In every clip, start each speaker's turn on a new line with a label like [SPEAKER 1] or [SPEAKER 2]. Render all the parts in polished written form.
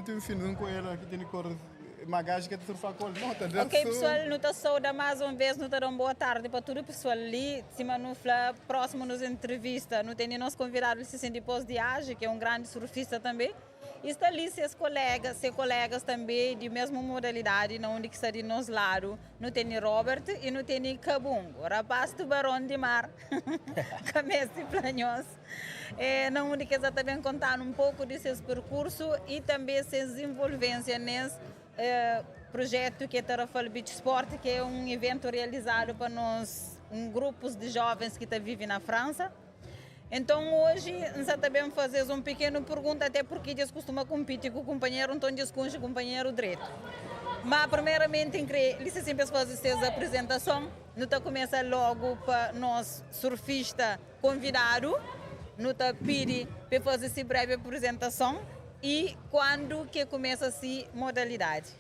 [SPEAKER 1] tem um filho com ela que tem cor magagem que surfa com ele.
[SPEAKER 2] Ok, pessoal, não está saudando mais uma vez, não está dando boa tarde para todo o pessoal ali. Cima no Fla, próximo nos entrevista, não tem nos convidados se depois de Age, que é um grande surfista também. E está ali seus colegas também de mesma modalidade, na onde que está de nos lado. Não tem Robert e não tem Cabungo, rapaz tubarão de mar, camese planhoso. Na onde que está também contando um pouco de seus percursos e também suas envolvências nesse projeto que é Tarrafal Beach Sport, que é um evento realizado para nós, grupos de jovens que vivem na França. Então hoje nós também fazer uma pequena pergunta, até porque eles costumam competir com o companheiro, então eles com o companheiro direito. Mas primeiramente, eles sempre fazem essa apresentação, não começa logo para nós surfista convidado, não pede para fazer essa breve apresentação e quando que começa essa modalidade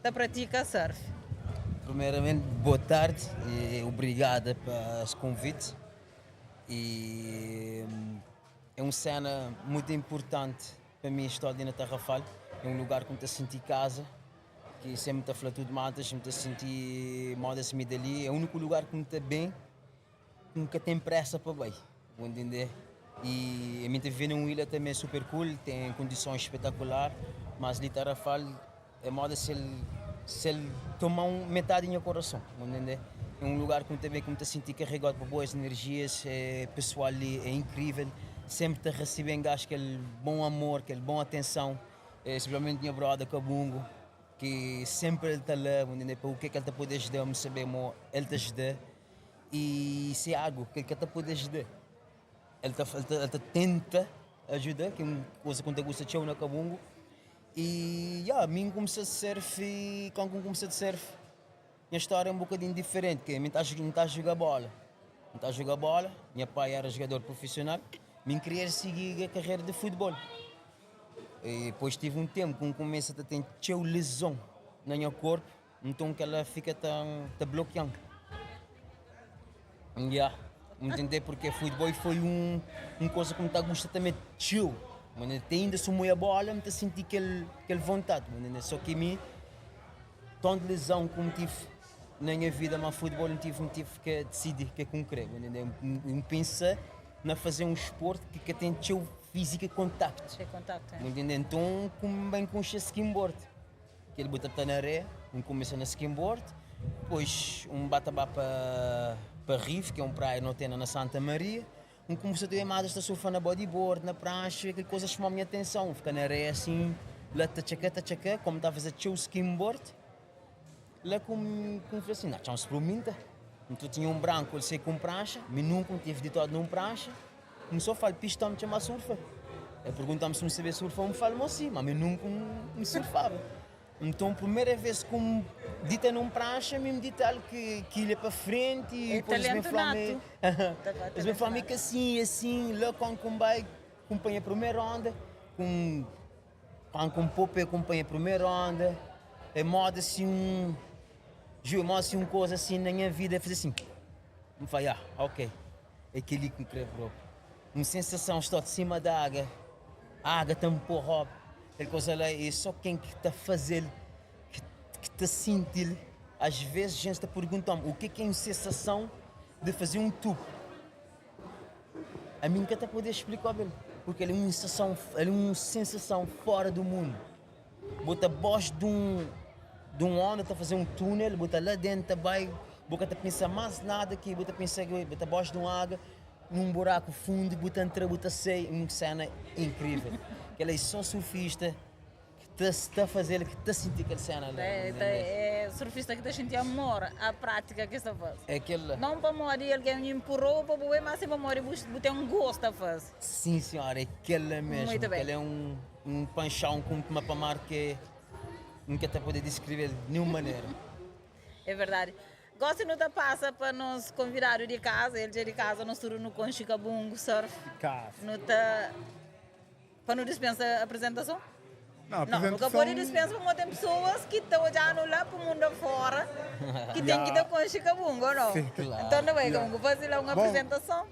[SPEAKER 2] da prática surf.
[SPEAKER 3] Primeiramente, boa tarde e obrigada pelos convites. E é uma cena muito importante para mim, estou ali na Tarrafal. É um lugar que me senti casa, que sempre me falou tudo matas, me senti moda se me dali. É o único lugar que me está bem, que nunca tem pressa para bem, vou entender. E a minha viver numa ilha também é super cool, tem condições espetaculares, mas ali Tarrafal é moda se ele tomar metade do meu coração, vou entender. É um lugar que me senti carregado por boas energias, pessoal ali é incrível, sempre te recebem aquele bom amor, aquele bom atenção, especialmente minha brother Cabungo, que sempre ele está lá, para o que ele te pode ajudar, me saber, ele te ajuda, e se é algo que ele te pode ajudar, ele tenta ajudar, que é uma coisa que eu gosto de na Cabungo, e mim comecei a surf, e quando comecei a surf, minha história é um bocadinho diferente, que eu não estava a jogar bola. Não estava a jogar bola, meu pai era jogador profissional, me queria seguir a carreira de futebol. E depois tive um tempo que começa a ter uma lesão no meu corpo, então que ela fica tá bloqueando. Entender porque futebol foi uma coisa que me gosta também de mas ainda sou muito a bola, me senti aquele vontade, só que mim, tanta lesão como tive na minha vida, mas futebol não tive que decidir que é concreto, eu pensei na fazer um esporte que tem teu físico e contacto, então como bem com o skimboard, que ele bota na areia, começa na skimboard, depois bate para Riff, que é praia não tem na Santa Maria, começou a ter amadas a surfar na bodyboard, na prancha, aquela coisa chamou a minha atenção, fica na areia assim, lá tachaca, como estava a fazer teu skimboard. Lá como falei assim, não, experimenta. Então tinha um branco, ele sei com prancha, mas nunca tive de todo num prancha. Começou a falar, pistão, me chama surfa. Eu perguntava se me sabia surfar, me falou assim, mas eu nunca me surfava. Então, a primeira vez que me dita num prancha, me dita algo que ia para frente e
[SPEAKER 2] depois me falou.
[SPEAKER 3] Eles me falam que assim, lá quando vai, acompanha a primeira onda, quando com Pope acompanha a primeira onda, é moda assim assim uma coisa assim na minha vida, fazer assim, me fala, ok, é aquele que me crê, bro. Uma sensação, estou de cima da água, a água está um pouco, aquela coisa lá, é só quem que está a fazer, que está a sentir. Às vezes a gente está perguntando o que é uma sensação de fazer um tubo. A mim nunca está a poder explicar, porque é uma sensação fora do mundo. Bota voz de um onda, tá fazer um túnel, bota lá dentro, vai, bota pensa mais nada que bota pensa que bota voz de uma água, num buraco fundo, bota entrar, bota sair, uma cena incrível. Que ela é só surfista que está a fazer, que está a sentir aquela cena lá.
[SPEAKER 2] É surfista que está a sentir amor à prática que está fazendo.
[SPEAKER 3] É aquela.
[SPEAKER 2] Não para morrer, alguém empurrou para boer, mas para morrer, você tem um gosto a fazer.
[SPEAKER 3] Sim, senhora, é aquela mesmo.
[SPEAKER 2] Muito bem.
[SPEAKER 3] Aquela é um panchão como uma pamar que nunca te pode descrever de nenhuma maneira.
[SPEAKER 2] É verdade. Gosto de passa para nos convidar de casa, ele de casa, nós estamos no Conchi Cabungo Surf.
[SPEAKER 1] Casa.
[SPEAKER 2] Para não dispensar a apresentação?
[SPEAKER 1] Não,
[SPEAKER 2] nunca pode dispensar porque tem pessoas que estão olhando lá para o mundo fora, que tem que ir com o Cabungo, ou não?
[SPEAKER 1] Sim,
[SPEAKER 2] claro. Então não vai, Cabungo, fazer lá uma apresentação.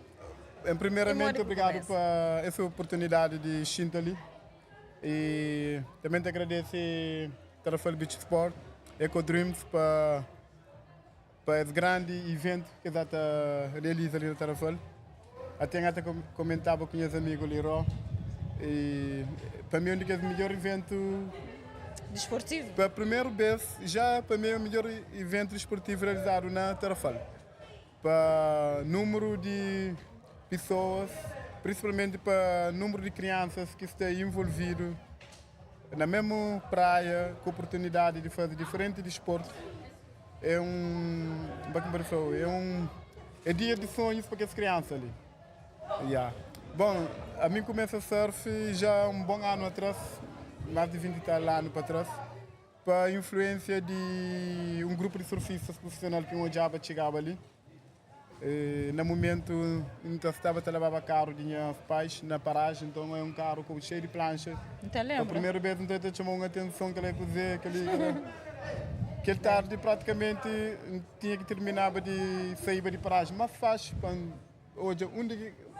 [SPEAKER 1] Primeiramente, obrigado por essa oportunidade de estar ali. E também te agradeço a Tarrafal Beach Sport, Eco Dreams, para esse grande evento que já realiza ali na Tarrafal. Até comentava com meus amigos Liro. E para mim é um dos melhores eventos
[SPEAKER 2] Desportivo?
[SPEAKER 1] para a primeira vez, já para mim é o melhor evento desportivo realizado na Tarrafal. Para número de pessoas, principalmente para número de crianças que estão envolvidos na mesma praia, com oportunidade de fazer diferentes desportos. É dia de sonhos para as crianças ali. Yeah. Bom, a mim começa surf já há um bom ano atrás, mais de 20 anos para trás, para influência de um grupo de surfistas profissionais que um dia chegava ali. No momento, então estava a levar carro de meus pais na paragem, então é um carro cheio de plancha.
[SPEAKER 2] Então
[SPEAKER 1] A
[SPEAKER 2] lembra?
[SPEAKER 1] primeira vez então chamou a atenção que ele ia fazer aquele tarde praticamente tinha que terminar de sair de paragem, mas faz hoje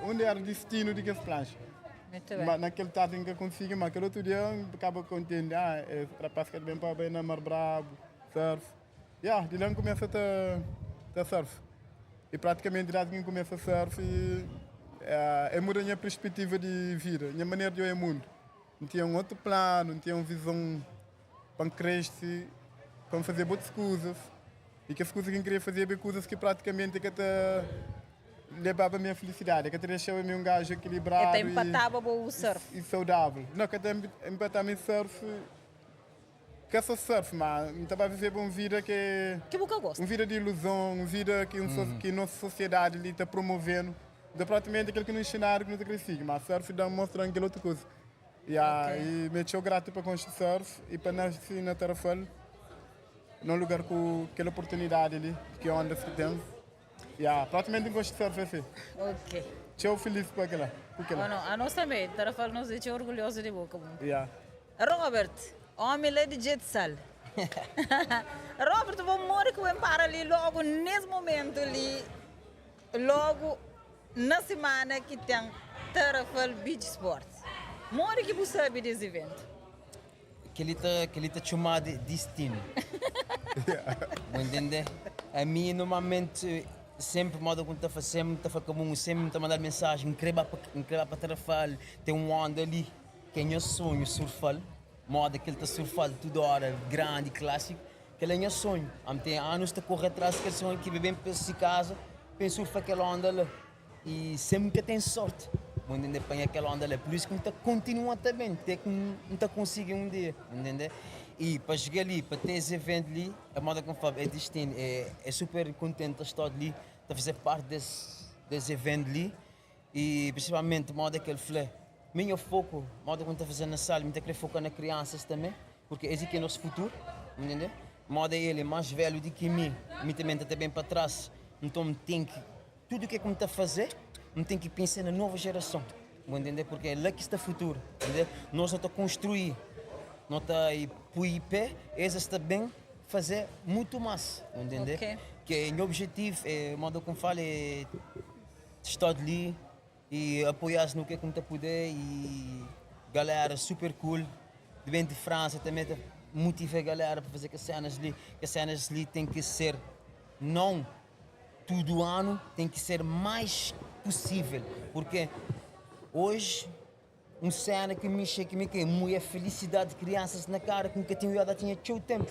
[SPEAKER 1] onde era o destino de que as planchas.
[SPEAKER 2] Muito bem.
[SPEAKER 1] Mas naquele tarde em que eu consegui, mas aquele outro dia acaba contente, é rapaz que vem para bem na Mar Bravo, surf. De lá começa a surf. E praticamente desde que começa a surf, muda a minha perspectiva de vida, a minha maneira de ver o mundo. Não tinha um outro plano, não tinha uma visão para crescer, para fazer boas coisas. E que as coisas que eu queria fazer, coisas que praticamente que levava a minha felicidade, que deixava-me um gajo equilibrado
[SPEAKER 2] Até empatava o surf.
[SPEAKER 1] e saudável. Não, que até empatava em surf, que é só surf, mas não estava a viver uma vida que
[SPEAKER 2] Que gosta.
[SPEAKER 1] uma vida de ilusão, uma vida que nossa sociedade está promovendo. De praticamente aquilo que nos ensinaram, que não cresci, mas surf dá mostra aquela outra coisa. E me sou grato para construir surf e para nascer na Tarrafal, num lugar com aquela oportunidade ali, que é onde se tem. Praticamente gosto de surf assim.
[SPEAKER 2] Ok.
[SPEAKER 1] Estou feliz por aquela.
[SPEAKER 2] A nós também, Tarrafal nos deixa orgulhoso de boca.
[SPEAKER 1] Robert,
[SPEAKER 2] homem lá de Jetsal. Robert, vou morrer que eu para ali logo nesse momento ali, logo na semana que tem Tarrafal Beach Sports. Morre que você sabe desse evento.
[SPEAKER 3] Que ele tá chamado de destino. Vou entender? A mim, normalmente, sempre modo que está fazendo, está fazendo, sempre está mandando mensagem, incrível para Tarrafal, tem um onda ali, que é meu sonho, surfar, moda que ele está surfando toda hora, grande, clássico, que ele é meu sonho. Tem anos que correr atrás daquele sonho, que bem para essa casa, penso surfar aquela onda lá, e sempre que tem sorte. Vou entender, para aquela onda lá, por isso que não continua também, até que não está conseguindo um dia, entender? E para chegar ali, para ter esse evento ali, a moda que eu falo é destino, é super contente de estar ali, de fazer parte desse evento ali, e principalmente a moda que ele falou, meu foco, a moda que eu estou fazendo na sala, eu quero focar nas crianças também, porque esse aqui é o nosso futuro, entender? A moda ele é mais velho do que mim também está bem para trás, então tem que, tudo o que eu estou a fazer, não tem que pensar na nova geração, entender? Porque é lá que está o futuro, entender? Nós estamos a construir, nós estamos a pôr em pé, eles estão bem fazer muito mais, entender?
[SPEAKER 2] Okay.
[SPEAKER 3] Que o objetivo, é, o modo como falo, é estar ali e apoiar-se no que é como está a poder e galera super cool, vem de França também motiva a galera para fazer que as cenas ali têm que ser não todo ano, tem que ser mais possível, porque hoje uma cena que me chega que é felicidade de crianças na cara que nunca tinha teu tempo,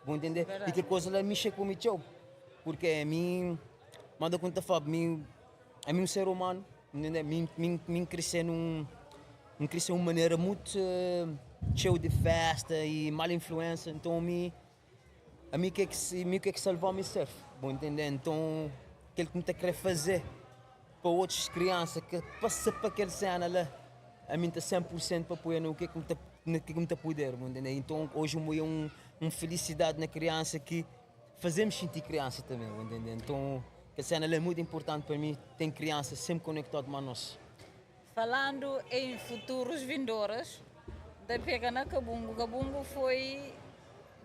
[SPEAKER 3] vão entender?
[SPEAKER 2] Verdade.
[SPEAKER 3] E que coisa lá me chega com o meu, porque a mim manda conta fala, a mim um ser humano, entender? Mim crescer crescer uma maneira muito cheio de festa e mal influência, então a mim que é que salvar me surf, vão entender? Então aquilo que me está a querer fazer para outras crianças que passam para aquela cena lá, a mim está 100% para apoiar no que me está a poder, entender? Então hoje é uma felicidade na criança que fazemos sentir criança também, entender? Então a cena é muito importante para mim, tem crianças sempre conectadas a nós.
[SPEAKER 2] Falando em futuros vindouros, da pega na Cabungo. Cabungo foi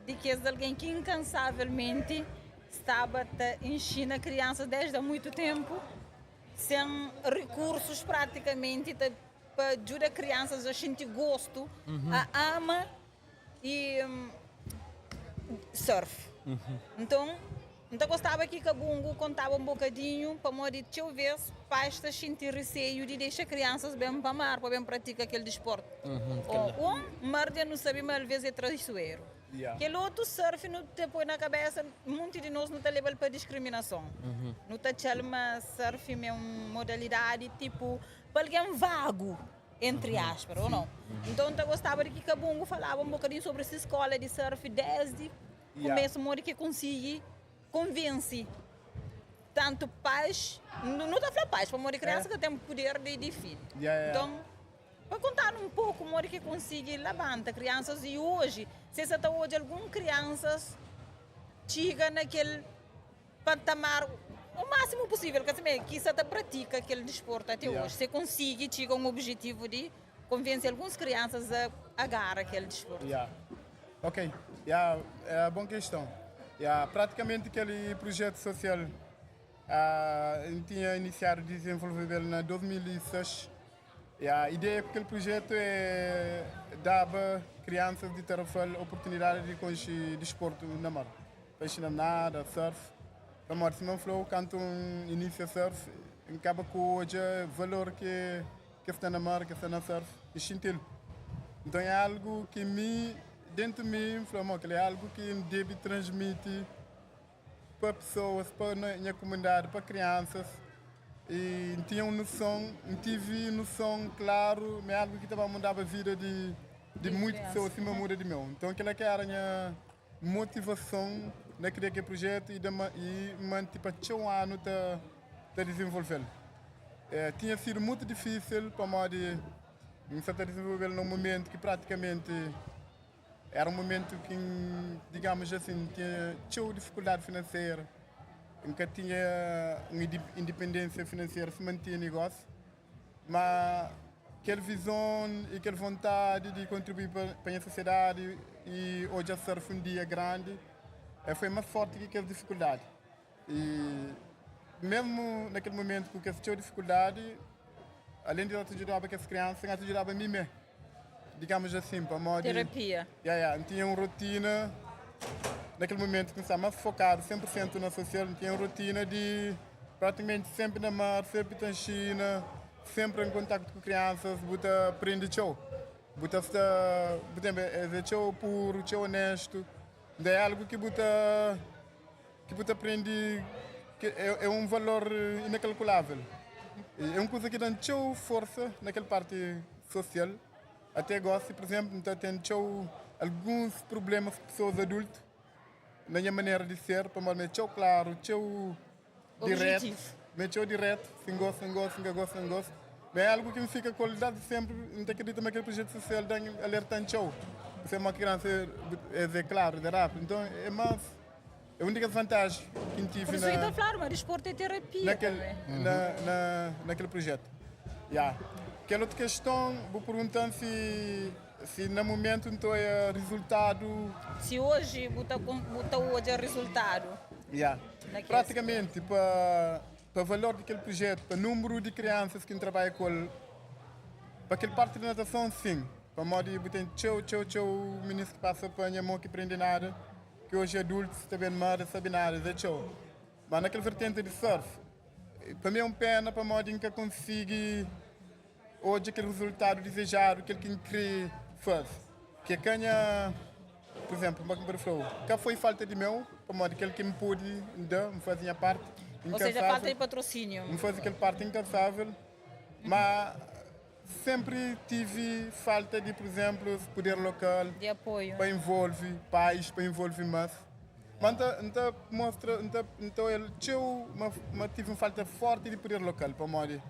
[SPEAKER 2] de que é alguém que incansavelmente estava a ensinar crianças desde há muito tempo, sem recursos praticamente, para ajudar crianças a sentir gosto, a ama e surf. Então gostava que Cabungo contava um bocadinho para morrer de vez pais sentir receio de deixar crianças bem para mar, para bem praticar aquele desporto. Mar não sabe, mas às vezes é traiçoeiro. Aquele outro surf não te põe na cabeça, muitos de nós não te leva para discriminação. Não te chama surf é uma modalidade tipo, para alguém vago, entre aspas, ou não? Então eu gostava de que Cabungo falava um bocadinho sobre essa escola de surf desde o começo, modo que consegui convence tanto pais, não está falando pais, para morir criança que tem poder de filho. Então, para contar um pouco, modo que consigo levantar crianças e hoje, se você está hoje, algumas crianças chegam naquele patamar o máximo possível, que você pratica aquele desporto até hoje. Você consegue chegar a um objetivo de convencer algumas crianças a agarrar aquele desporto.
[SPEAKER 1] Ok, é uma boa questão. Praticamente aquele projeto social tinha iniciado a desenvolver em 2006. A ideia daquele projeto é dava crianças de Tarrafal a oportunidade de conhecer desporto na mar. Para ensinar nada, surf. Para morrer, se não falou, quando inicia surf, acaba com hoje o valor que está na mar, que está na surf, e sentir. Então é algo que dentro de mim, é algo que deve transmitir para pessoas, para a minha comunidade, para crianças. E tinha tive noção, claro, é algo que estava a mudar a vida de muitas pessoas, acima muda de meu. Então aquela que era a minha motivação de criar aquele projeto e manter para um ano de desenvolver. Tinha sido muito difícil para nós desenvolver num momento que praticamente era um momento que, digamos assim, tinha dificuldade financeira, nunca tinha uma independência financeira, se mantinha negócio, mas aquela visão e aquela vontade de contribuir para a sociedade e hoje a surf um dia grande foi mais forte que aquela dificuldade. E mesmo naquele momento que eu tinha dificuldade, além de eu ajudar as crianças, eu ajudava a mim mesmo. Digamos assim, para modo
[SPEAKER 2] terapia.
[SPEAKER 1] Tinha uma rotina, naquele momento que estava mais focado 100% na social, tinha uma rotina de praticamente sempre na mar, sempre na China, sempre em contato com crianças, buta aprende show. Buta é show puro, show honesto. É algo que buta aprende, que é um valor incalculável. É uma coisa que dá show força naquela parte social. Até gosto, por exemplo, tem alguns problemas com pessoas adultas, na minha maneira de ser, para mim, claro, direto, sem gosto. É algo que me fica qualidade sempre, não acredito naquele projeto social, alertando show. Você é uma criança, é claro, é rápido, então é mais. É a única vantagem que tive
[SPEAKER 2] por isso que claro, mas desporto é terapia
[SPEAKER 1] naquele projeto. Aquela outra questão, vou perguntando se no momento então é resultado.
[SPEAKER 2] Se hoje botar hoje é resultado.
[SPEAKER 1] Praticamente para o valor daquele projeto, para o número de crianças que trabalham com ele, para aquele parte de natação, sim. Para o modo de o ministro que passa para a minha mão que aprende nada, que hoje é adulto, sabe nada, sabe nada, é show. Mas naquele vertente de surf, para mim é uma pena para o modo em que eu consigo hoje aquele resultado desejado, aquele que queria fazer. Que ganha, por exemplo, que foi falta de meu, para modo aquele que me pôde dar, me fazia a parte.
[SPEAKER 2] Ou seja, falta de patrocínio.
[SPEAKER 1] Me fazia aquela parte incansável, mas sempre tive falta de, por exemplo, poder local.
[SPEAKER 2] De apoio.
[SPEAKER 1] Para envolver pais, para envolver mais. Mas então ele tive uma falta forte de poder local para modo.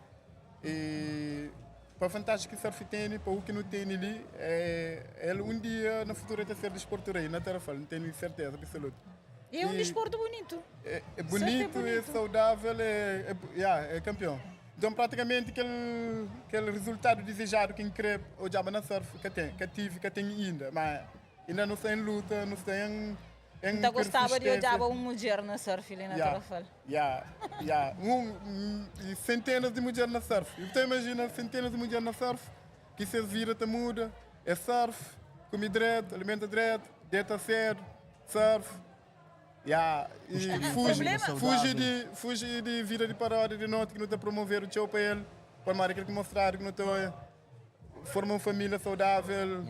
[SPEAKER 1] E para a vantagem que o surf tem, para o que não tem ali, ele um dia no futuro vai ser desporto rei, na Tarrafal, não tenho certeza absoluta.
[SPEAKER 2] E é um desporto bonito.
[SPEAKER 1] É bonito, é saudável, é campeão. Então praticamente aquele resultado desejado que queria hoje na surf que tive ainda, mas ainda não está em luta, não está em
[SPEAKER 2] Então gostava de olhar uma mulher na surf ali na Tarrafal.
[SPEAKER 1] E centenas de mulheres na surf. Então imagina centenas de mulheres na surf, que se vira, te muda, é surf, come direto, alimenta direto, deita cedo, surf. E fuge de vida de paródia de noite que não está a promover o show para ele, para mais aquilo que mostrar que não está forma uma família saudável.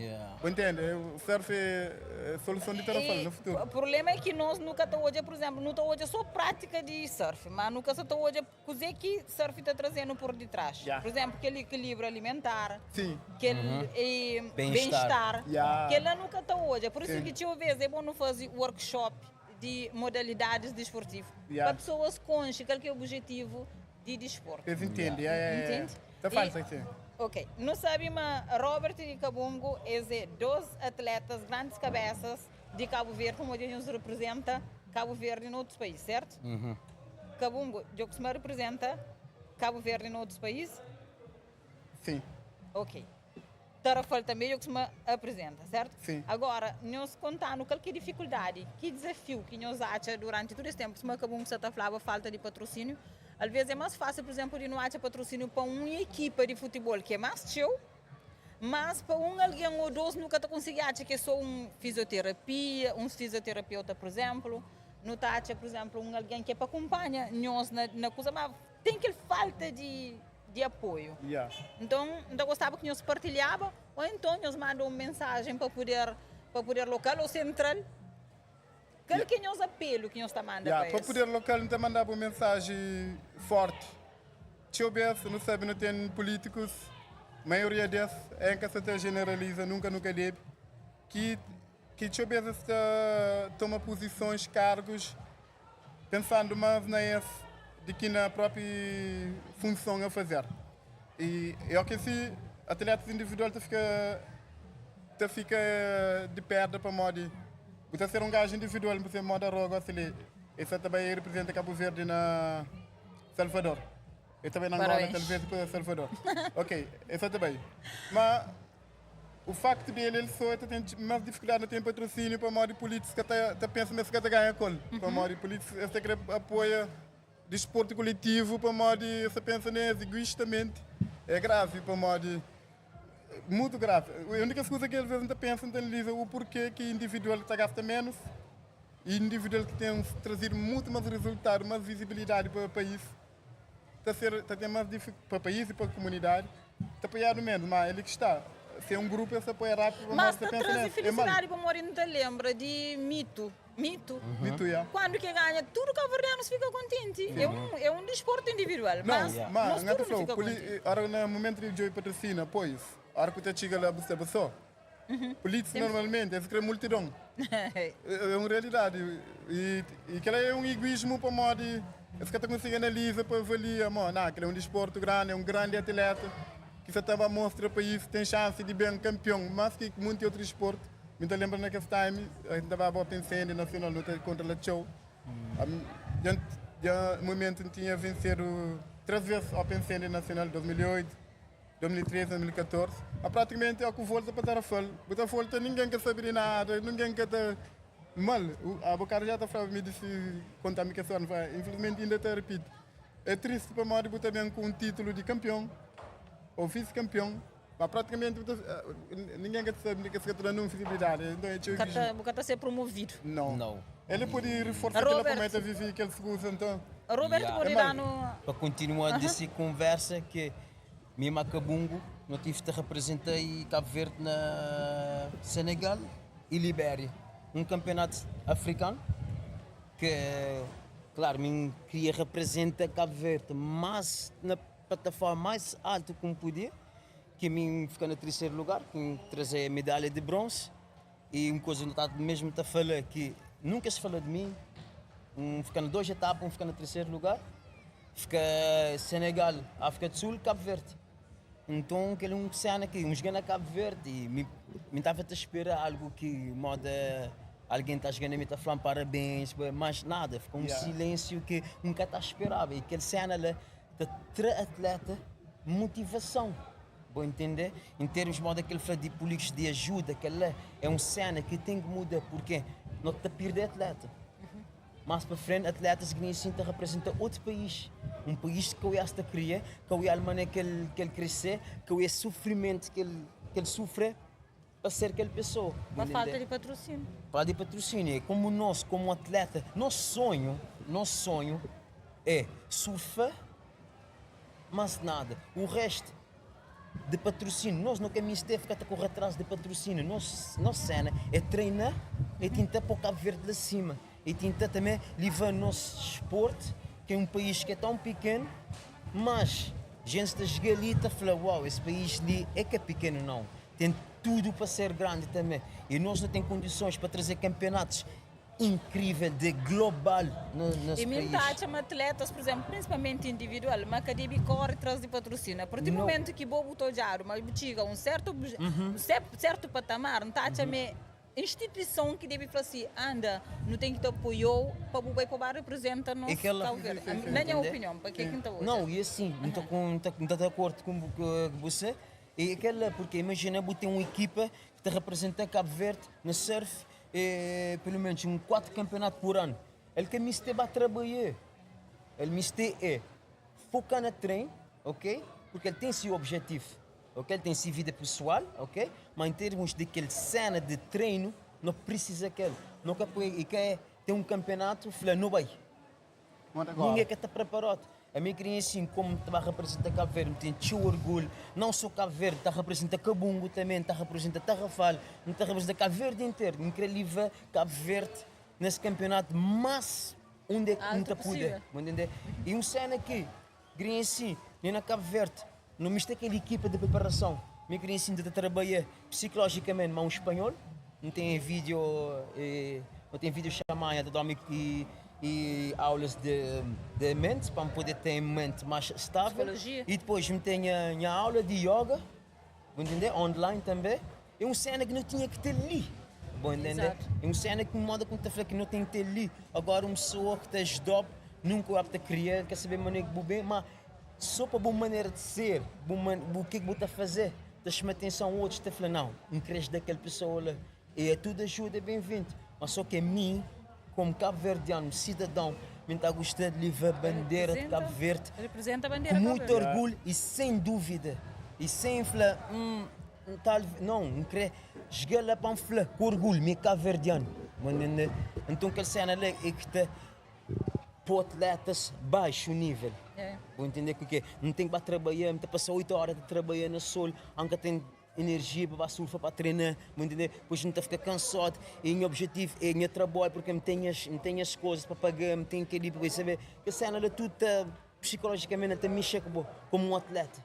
[SPEAKER 1] Entende? O surf é a solução de Tarrafal no futuro.
[SPEAKER 2] O problema é que nós nunca estamos hoje, por exemplo, não estamos hoje só prática de surf, mas nunca estamos hoje coisa que surf está trazendo por detrás. Por exemplo, aquele equilíbrio alimentar, aquele bem-estar, que ela nunca está hoje. Por isso que tinha vez é bom não fazer workshop de modalidades desportivas para pessoas conscientes qual que é o objetivo de desporto.
[SPEAKER 1] Eles entendem,
[SPEAKER 2] Entende?
[SPEAKER 1] Está fácil aqui.
[SPEAKER 2] Ok, não sabe, mas Robert e Kabungo é dois atletas grandes cabeças de Cabo Verde, como ele nos representa Cabo Verde em outros países, certo? Kabungo, eu que representa Cabo Verde em outros países?
[SPEAKER 1] Sim.
[SPEAKER 2] Ok. Tarrafal também eu que me apresenta, certo?
[SPEAKER 1] Sim.
[SPEAKER 2] Agora, nós contando qualquer dificuldade, que desafio que nós achamos durante todo esse tempo, que Kabungo está falando falta de patrocínio. Às vezes é mais fácil, por exemplo, de não achar patrocínio para uma equipa de futebol que é mais chill, mas para alguém ou dois nunca está conseguindo achar que é só um fisioterapeuta, por exemplo, não está achando, por exemplo, alguém que é para acompanhar nós na coisa, mas tem aquela falta de apoio. Então, eu gostava que nós partilhava, ou então nós mandamos uma mensagem para poder local ou central. Qual que é o apelo que nós está mandando para
[SPEAKER 1] para poder local, não está mandando uma mensagem forte. Deixa não sabe, não tem políticos, a maioria desses, é que se generaliza, nunca deve, que toma posições, cargos, pensando mais de que na própria função a fazer. E eu que se atletas individuais fica de perda para modo. Você ser um gajo individual, você moda roga, esse também representa Cabo Verde na Salvador. E também na Angola, talvez para Salvador. Ok, esse também. Mas o facto dele, ele só tem mais dificuldade, não tem patrocínio para modo político, que pensa mesmo que ganha col. Para modo político, esse que apoia desporto coletivo, para modo, você pensa nisso egoístamente. É grave, para modo. Muito grave. A única coisa que às vezes não pensa, não analisa o porquê que individual está gasta menos e individual que tem trazido muito mais resultado, mais visibilidade para o país, está ter mais para o país e para a comunidade, está apoiado menos, mas ele que está. Se é um grupo, ele se apoia rápido.
[SPEAKER 2] Mas está trazendo felicidade para morir, não te lembra de mito. Mito, Quando que ganha, tudo cabo-verdianos fica contente. É um desporto individual, mas tudo não fica contente.
[SPEAKER 1] Agora, no momento de Joey patrocina, pois, a hora que você chega lá, você passou. Política normalmente, é multidão. É uma realidade. E aquela é um egoísmo para modo. Esse que está conseguindo analisar para avaliar, aquele é um desporto grande, é um grande atleta, que você estava a mostrar para isso, tem chance de bem campeão, mas que muito outro desporto. Me lembro naquele time, a gente estava a pensar em nacional contra o show. No momento tinha vencido 3 vezes ao pensar em nacional, 2008, 2013, 2014. Praticamente é o que volta para Tarrafal. Para volta ninguém quer saber de nada, ninguém quer estar mal. A Bocara já está falando, me disse, contar-me que a senhora vai. Infelizmente ainda está a repetir. É triste para nós também com um título de campeão, ou vice-campeão. Mas praticamente ninguém quer saber que se não visibilidade. Então,
[SPEAKER 2] está a ser promovido.
[SPEAKER 1] Não. Ele pode reforçar aquela promessa de viver aquele segundo, então.
[SPEAKER 2] Roberto pode dar no.
[SPEAKER 3] Para continuar dessa conversa, que mesmo Kabungo, não tive de representar Cabo Verde na Senegal e Libéria. Um campeonato africano que, claro, me queria representar Cabo Verde, mas na plataforma mais alta como podia. Que mim fica no terceiro lugar, que trazer a medalha de bronze. E uma coisa notada mesmo está a falar que nunca se fala de mim. Fica em 2 etapas, fica no terceiro lugar. Fica Senegal, África do Sul, Cabo Verde. Então, aquele um cena que uns ganham Cabo Verde e me estava a esperar algo que moda alguém está jogando e me está falando parabéns, mas nada, ficou um silêncio que nunca está a esperar. E aquele cena lá, de atleta, motivação. Vou entender? Em termos de modo aquele de políticos de ajuda, que é uma cena que tem que mudar, porque não está a perder atleta. Mais para frente, atletas que nem assim representam outro país. Um país que eu está a criar, que eu a maneira que ele crescer, que eu sofrimento que ele sofre para ser aquela pessoa.
[SPEAKER 2] Uma falta de patrocínio.
[SPEAKER 3] Falta de patrocínio. Como nós, como atleta, nosso sonho é surfar, mas nada. O resto de patrocínio, nós não queremos ficar a correr atrás de patrocínio. Nossa cena é treinar e tentar pôr o Cabo Verde lá cima. E tentar também levar o nosso esporte, que é um país que é tão pequeno, mas gente está chegando ali e está a falar, uau, esse país ali é que é pequeno não. Tem tudo para ser grande também. E nós não temos condições para trazer campeonatos incrível, de global nos
[SPEAKER 2] E
[SPEAKER 3] países.
[SPEAKER 2] muitos atletas, por exemplo, principalmente individual, mas que deve correr atrás de patrocínio. A partir do momento que o botou dinheiro, mas chega um certo patamar, não está a instituição que deve falar assim, anda, não tem que te apoiar para o pai para representar nosso Cabo Verde. Na minha opinião, para que é que está hoje?
[SPEAKER 3] Não, e assim, não estou de acordo com você. E aquela, porque imagina, eu tenho uma equipa que te representa Cabo Verde no surf, pelo menos 4 campeonatos por ano. Ele que me está a trabalhar. Ele me está a focar no treino, ok? Porque ele tem seu objetivo. Okay? Ele tem sua vida pessoal, ok? Mas em termos de aquele cena de treino, não precisa aquele. Não quer ter um campeonato, fala, não vai. Ninguém quer estar preparado. A minha queria assim, como está a representar Cabo Verde, tem tio orgulho. Não só Cabo Verde, está a representar Cabungo também, está a representar Tarrafal, está a representar Cabo Verde inteiro. Eu queria levar Cabo Verde nesse campeonato, mas onde é que não está poder. E um cena aqui, queria assim, nem na Cabo Verde. Não me está aquela equipa de preparação. Me queria assim de trabalhar psicologicamente, mas um espanhol. Não tem vídeo, não tem vídeo chamada e aulas de mente, para poder ter mente mais estável.
[SPEAKER 2] Psicologia.
[SPEAKER 3] E depois me tenho a aula de yoga, entender? Online também. É uma cena que não tinha que ter ali. É uma cena que me manda como falar que não tem que ter ali. Agora uma pessoa que está job, nunca vai ter criar, quer saber maneira que bem, mas só para boa maneira de ser, o que você está a fazer, deixa-me atenção a outros, está a falar, não cresce daquela pessoa lá. E tudo ajuda, é bem-vindo. Mas só que a mim, como cabo-verdiano, cidadão, me está a gostar de levar a bandeira de Cabo Verde.
[SPEAKER 2] Representa a bandeira
[SPEAKER 3] com
[SPEAKER 2] de
[SPEAKER 3] muito
[SPEAKER 2] Cabo Verde.
[SPEAKER 3] orgulho e sem dúvida. E sem falar, não querer chegar lá para falar com orgulho, me cabo-verdiano. Então aquela cena lá é que está para atletas baixo nível. Vou entender que não tem para trabalhar, não tem para passar 8 horas de trabalhar no sol, ainda tem energia para surfar, para treinar, vou entender? Depois não está a ficar cansado, e o meu objetivo é o trabalho, porque me tenho as coisas para pagar, me tenho que ir para saber que a cena de tudo psicologicamente até me chega como um atleta.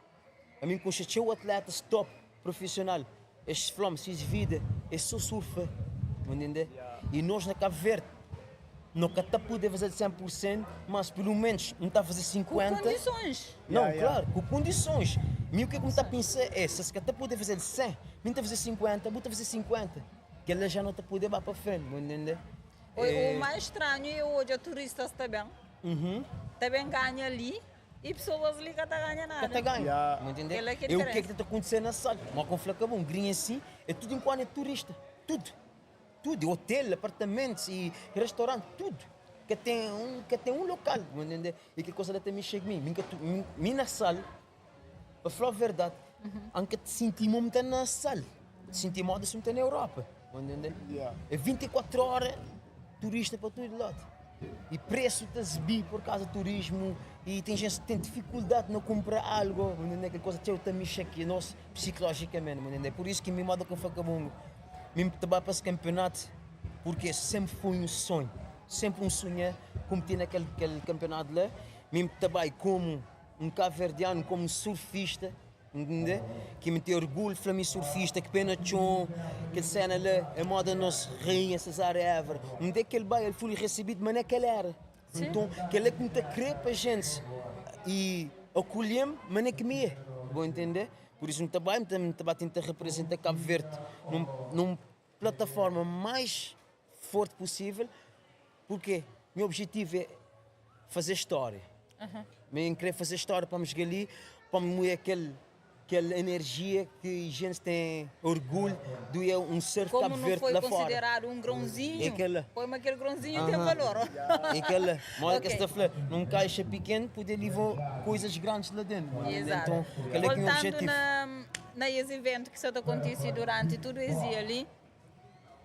[SPEAKER 3] A mim, com o atleta top, profissional, este flama, fiz vida, é só surfa, vou entender? E nós na Cabo Verde, não está a poder fazer 100%, mas pelo menos não está a fazer 50%.
[SPEAKER 2] Com condições.
[SPEAKER 3] Não, claro, com condições. E o que me está a pensar é, se está a poder fazer 100, não está a fazer 50, vou fazer 50. Que ela já não está a poder ir para frente, entende?
[SPEAKER 2] O mais estranho é hoje, os turistas também. Também ganham ali e pessoas ali que não ganham nada.
[SPEAKER 3] Que ganha, entende?
[SPEAKER 2] É
[SPEAKER 3] o que é que está acontecendo na sala? Mas com flacabão, grinha assim, é tudo enquanto é turista. Tudo, hotel, apartamentos e restaurante, tudo. Que tem um local, entende? E que coisa também chega a mim na sala, para falar a verdade, anche te sentimos muito na sala, te sentimos muito na Europa, entende? É 24 horas, turista para todo lado. E preço está a subir por causa do turismo, e tem gente que tem dificuldade de comprar algo, entende? Que coisa que eu também chequei, nós, psicologicamente, entende? Por isso que me manda com facabungo. Mesmo trabalhar para esse campeonato, porque sempre foi um sonho. Sempre um sonho competir naquele campeonato lá. Mesmo trabalho como um cabo-verdiano, como surfista, entende? Que me tem orgulho de falar surfista, que pena chão, que cena lá, a moda nossa rainha Cesária Évora. Onde é que ele vai, ele foi recebido, mas não é que ele era. Então, que ele é que me está a querer para a gente. E acolher-me, mas não é que me é. Vou entender? Por isso, no trabalho, tentar representar Cabo Verde numa plataforma mais forte possível, porque meu objetivo é fazer história. Eu querer fazer história para me chegar ali, para me aquele aquela energia que a gente tem orgulho de um surf
[SPEAKER 2] Como
[SPEAKER 3] Cabo
[SPEAKER 2] não
[SPEAKER 3] Verde
[SPEAKER 2] foi
[SPEAKER 3] lá fora.
[SPEAKER 2] considerado um grãozinho,
[SPEAKER 3] É aquela-
[SPEAKER 2] foi aquele grãozinho tem valor.
[SPEAKER 3] É aquela moda
[SPEAKER 2] Ok.
[SPEAKER 3] que está falando, num caixa pequeno poder levar coisas grandes lá dentro.
[SPEAKER 2] Exato.
[SPEAKER 3] Então, aquele é que é o
[SPEAKER 2] Voltando
[SPEAKER 3] objetivo.
[SPEAKER 2] na esse evento que está acontecendo durante tudo esse dia ali,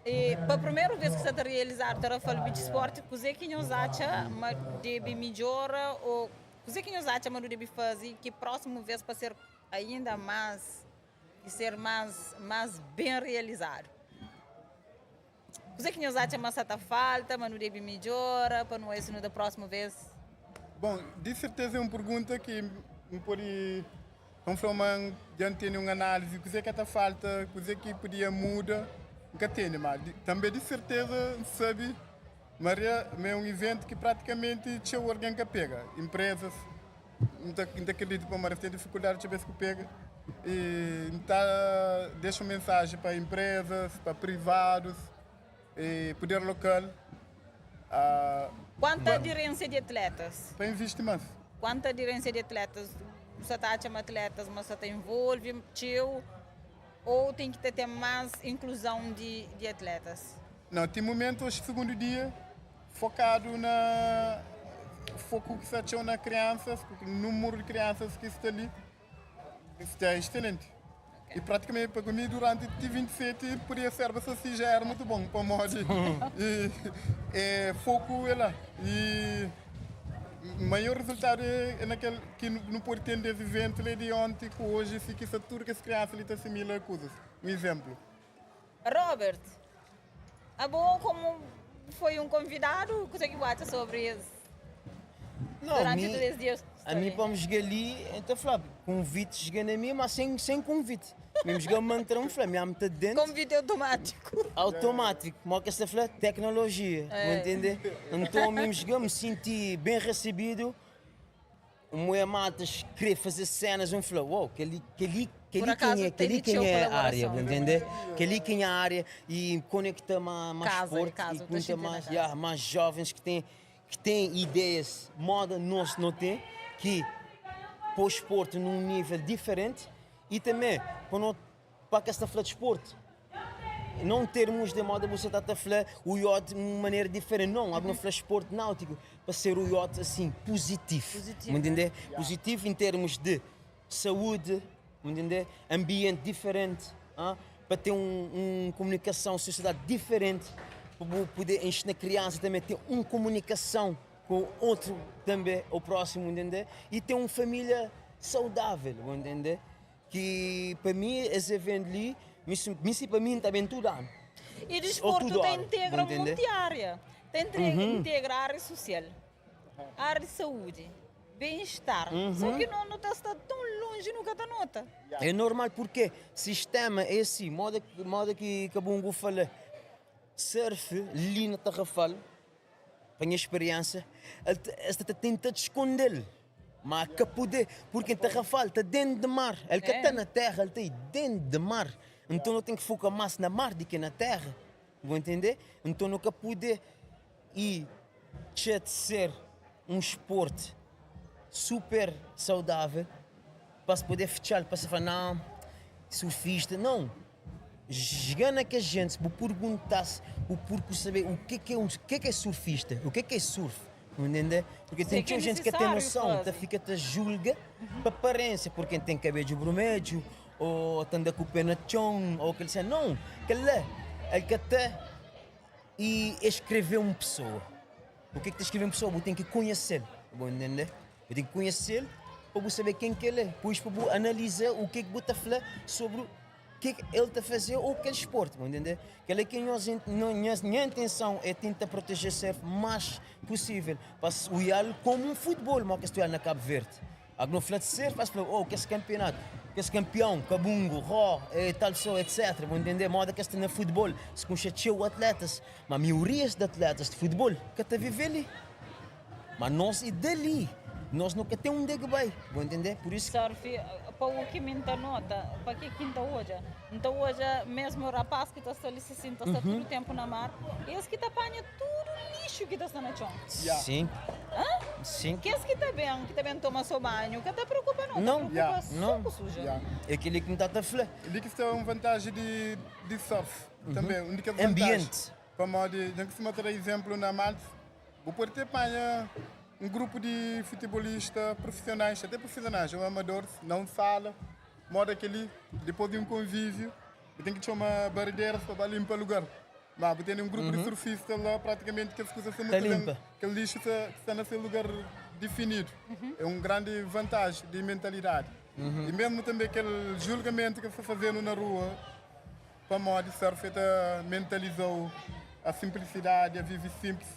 [SPEAKER 2] e para a primeira vez que você está realizando o Rafale Beach Sport, o que nós achamos deve melhorar ou o que nós achamos deve fazer que próxima vez para ser ainda mais e ser mais bem realizado. O que nós achamos que falta, mas não deve melhorar para nós da próxima vez?
[SPEAKER 1] Bom, de certeza é uma pergunta que me pode conforme já tem uma análise, o que é que está falta, o que é que podia mudar, nunca tem, mas também de certeza sabe, Maria, é um evento que praticamente tinha alguém que pega, empresas, não acredito para Maria tem dificuldade de ver se pega, e deixa uma mensagem para empresas, para privados, e poder local.
[SPEAKER 2] Quanta aderência de atletas?
[SPEAKER 1] Para investir mais.
[SPEAKER 2] Quanta aderência de atletas? Você está chamando atletas, mas você envolve teu ou tem que ter mais inclusão de atletas?
[SPEAKER 1] Não, tem momento, hoje, segundo dia, foco que se achou na crianças, o número de crianças que está ali, está excelente. E praticamente para mim durante T27 podia ser assim já era muito bom para o modo. E foco é lá. E o maior resultado é naquele que não pode ter desse evento de ontem, que hoje, se que tudo que as crianças estão assimilando coisas. Um exemplo.
[SPEAKER 2] Robert, é bom como foi um convidado, o que você acha sobre isso?
[SPEAKER 3] Não,
[SPEAKER 2] Durante todos os dias.
[SPEAKER 3] a mim vamos jogar ali, então falava, convite jogar na minha, mas sem convite. Mesmo jogar mantrão, falei, me amo dentro.
[SPEAKER 2] Convite automático.
[SPEAKER 3] Automático, mas que esta falou tecnologia, entender? Então mesmo jogar, me senti bem recebido. O meu matas queria fazer cenas, um falou, uau, que ali quem é a área, entender? Que ali quem é a área e conecta mais forte e conta mais jovens que têm ideias, moda nós não tem, que pôr esporte num nível diferente e também para que esta falar de esporte. Não termos de moda você está a falar o yacht de uma maneira diferente, não, há não falar esporte náutico para ser o yacht assim positivo, entender? Positivo em termos de saúde, entender? Ambiente diferente, para ter uma comunicação, sociedade diferente, para poder ensinar a criança também ter uma comunicação com outro também, o próximo, entender? E ter uma família saudável, entender? Que para mim esse evento ali, para mim também tudo ano.
[SPEAKER 2] E o desporto tem integra muita área. Tem integra a área social, a área de saúde, bem-estar. Só que não está tão longe no Catanota.
[SPEAKER 3] É normal porque o sistema é assim, moda que a Bungo fala, surf, ali na Tarrafal, para a minha experiência, esta tenta esconder. Mas que poder, porque em Tarrafal está dentro do mar. Ele que está na terra, ele está dentro do mar. Então não tem que focar mais na mar do que na terra. Vão entender? Então não poder e ser um esporte super saudável para se poder fechar, para se falar, não, surfista, não. Chegando a que a gente perguntasse, por saber o que é surfista, o que é surf. Entender? Porque tem muita gente que tem noção, fica a julga para aparência, porque tem cabelo vermelho, ou tem com o pé na chão, ou que ele não, ele que até e escrever uma pessoa. O que é que escrever uma pessoa? Você tem que conhecer, entender? Você tem que conhecer para você saber quem que ele é, depois para você analisar o que você está falando sobre o que ele está a fazer ou aquele esporte, entender? Que minha intenção é tentar proteger o surf o mais possível, para olhar como um futebol, mas que estou na Cabo Verde. Agora, no flat de surf, para falar, que esse campeonato, que esse campeão, Cabungo, Ró, tal só, etc. Vão entender? Moda que está no futebol, se conchacheu atletas, mas a maioria de atletas de futebol que está a viver ali. Mas nós e dali. Nós nunca temos um dego bem, vão entender? Por isso
[SPEAKER 2] surf, para o que me nota, para que quinta hoje? Então hoje, mesmo o rapaz que está ali se senta todo o tempo na mar, esse que está apanha tudo lixo que está na chão.
[SPEAKER 3] sim.
[SPEAKER 2] Hã?
[SPEAKER 3] Sim.
[SPEAKER 2] Que que também toma seu banho, que te preocupa não,
[SPEAKER 3] Não.
[SPEAKER 2] te preocupa
[SPEAKER 1] Yeah.
[SPEAKER 2] só
[SPEAKER 3] Não.
[SPEAKER 2] com suja.
[SPEAKER 1] Yeah.
[SPEAKER 3] É aquilo que me está a falar.
[SPEAKER 1] Ali que está uma vantagem de surf também. Única vantagem.
[SPEAKER 3] Ambiente.
[SPEAKER 1] Como já costuma ter exemplo na Malta, vou poder ter um grupo de futebolistas profissionais, até profissionais, ou amadores, não sala, modo aquele, depois de um convívio, eu tenho que chamar barreiras para limpar o lugar. Mas tem um grupo de surfistas lá, praticamente, que as coisas são
[SPEAKER 3] Tá
[SPEAKER 1] muito
[SPEAKER 3] limpa.
[SPEAKER 1] que o lixo está nesse lugar definido. É uma grande vantagem de mentalidade. E mesmo também aquele julgamento que foi fazendo na rua, para modo de surf, mentalizou a simplicidade, a viver simples,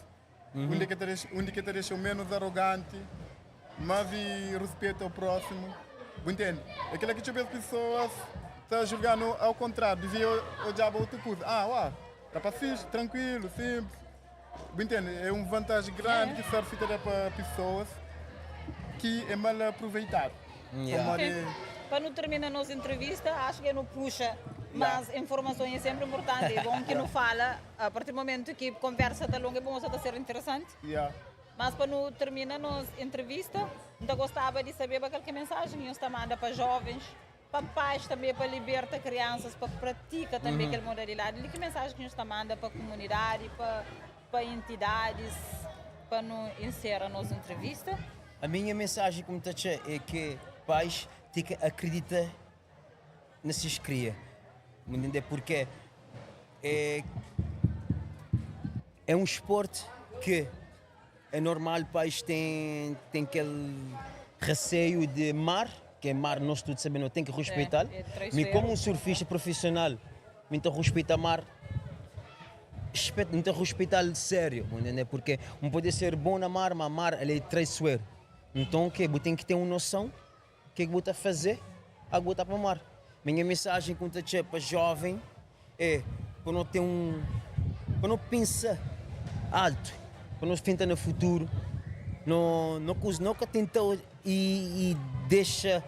[SPEAKER 1] onde que te deixa menos arrogante, mas e respeito ao próximo. Entende? Aquilo que as pessoas estão julgando ao contrário, devia olhar para outra coisa. Uau, está pacífico, tranquilo, simples. Entende? É uma vantagem grande que surf dá para pessoas que é mal aproveitado.
[SPEAKER 3] Yeah.
[SPEAKER 1] Como
[SPEAKER 2] Ok. Para não terminar a nossa entrevista, acho que não puxa, mas informações é sempre importante. É bom que não fala, a partir do momento que conversa está longa, é bom está ser interessante.
[SPEAKER 1] Yeah.
[SPEAKER 2] Mas para não terminar a nossa entrevista, eu gostava de saber qualquer mensagem que você manda para jovens, para pais também, para libertar crianças, para praticar também aquela modalidade. E que mensagem que você manda para a comunidade, para entidades, para não encerrar a nossa entrevista?
[SPEAKER 3] A minha mensagem como está é que pais têm que acreditar nessas crias. Entender? Porque é um esporte que é normal, pais têm aquele receio de mar, que é mar, nós todos sabemos, tem que respeitar. Mas como um surfista profissional, então respeitar mar, então respeitar sério, entender? Porque não pode ser bom na mar, mas mar ele é traiçoeiro. Então, que você tem que ter uma noção do que você está a fazer, a botar para o mar. Minha mensagem para jovem é para não ter para não pensar alto, para não pensar no futuro, não tentar e deixa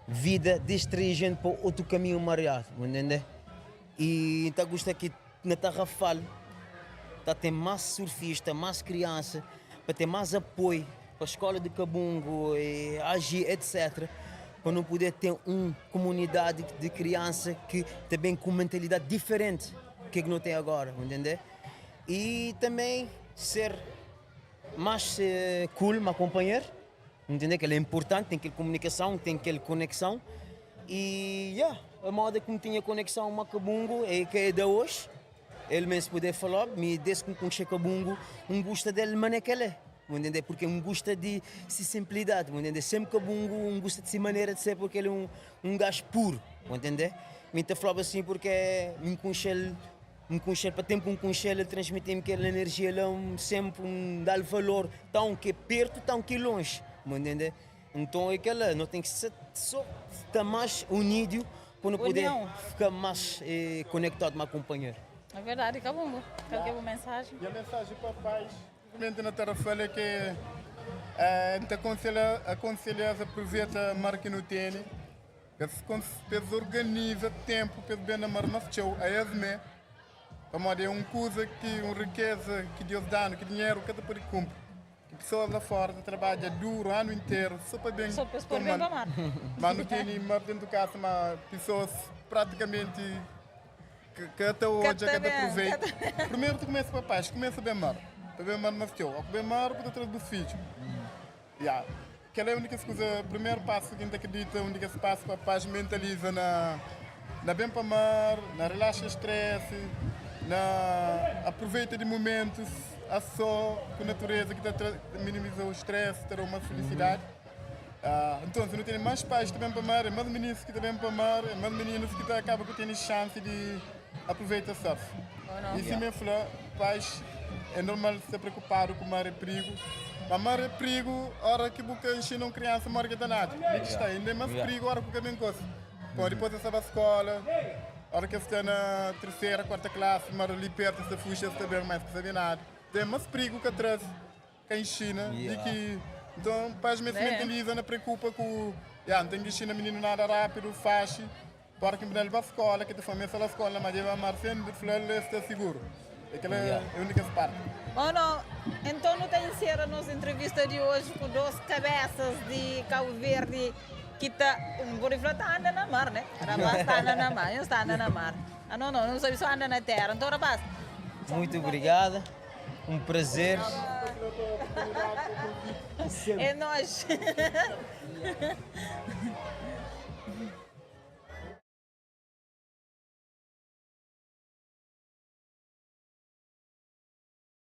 [SPEAKER 3] vida distrair para outro caminho mareado, entende? E então gosto que na Tarrafal tá ter mais surfista, mais criança, para ter mais apoio para a escola de Cabungo, e agir, etc. Para não poder ter uma comunidade de criança que também com mentalidade diferente que não tem agora, entender? E também ser mais cool, me acompanhar, entender que ele é importante, tem aquela comunicação, tem aquela conexão. E a moda como tinha conexão com Cabungo é que é de hoje. Ele mesmo poder falar, me desde que conhece Cabungo, gosta dele, mas é que ele é. Entender? Porque gosta de simplicidade, entender? Sempre Cabungo gosta de maneira de ser, porque ele é um gajo puro, entender? Me falava assim porque me conhece para tempo um conhece, ele transmite-me aquela energia, ele sempre dá valor, tão que perto, tão que longe, entender? Então é aquela, não tem que ser só estar mais unido para não poder ficar mais conectado com a companheira.
[SPEAKER 2] É verdade, Cabungo. Qualquer mensagem?
[SPEAKER 1] E a mensagem para pais, principalmente na Tarrafal, é que te aconselha a aproveitar a marca no tênis, que se organiza tempo, para bem na mar, mas tchau, a ESME, é uma coisa uma riqueza que Deus dá, que dinheiro que pode cumprir. Que pessoas lá fora trabalham duro o ano inteiro, só para bem.
[SPEAKER 2] Só para bem para mar.
[SPEAKER 1] Mas não tem mar dentro do casa, mas pessoas praticamente que até hoje que aproveitam. Primeiro tu começa para paz, começa bem mar. Para bem mar mas teu, ao bem mar para trás do filho. Aquela é a única coisa, o primeiro passo que a gente acredita, o único passo para a paz mentaliza na bem para mar, na relaxa estresse, na aproveita de momentos a só com a natureza que minimiza o estresse, terá uma felicidade. Então, se não tem mais pais que vêm para mar, mais meninos que vêm para mar, mais meninos que acabam com tendo chance de aproveitar o surf. E se me falar, pais, é normal se preocupar com o mar é perigo. Mas mar é perigo, a hora que você ensina uma criança, mar que está nada. Está ainda é mais perigo, a hora que você vem coisa. Bom, depois você vai à escola, a hora que você está na terceira, quarta classe, mar ali perto, você fuja, você sabe mais que sabe nada. Tem mais perigo que atrás, que ensina, de que... Então, pais me mentalizam, não preocupa com... tem que ensinar menino nada rápido, fácil, para que me leve à escola, que te família à escola, mas leva a mar sempre, está seguro. Aquela
[SPEAKER 3] Yeah.
[SPEAKER 1] é a única parte.
[SPEAKER 2] Oh, não. Então não tem ser a nossa entrevista de hoje com 2 cabeças de Cabo Verde que está... Por exemplo, está andando na mar, né? Rapaz está andando na mar, eu está andando na mar. Ah, não sabe só anda na terra. Então, rapaz,
[SPEAKER 3] Muito obrigada. Um prazer.
[SPEAKER 2] é nós.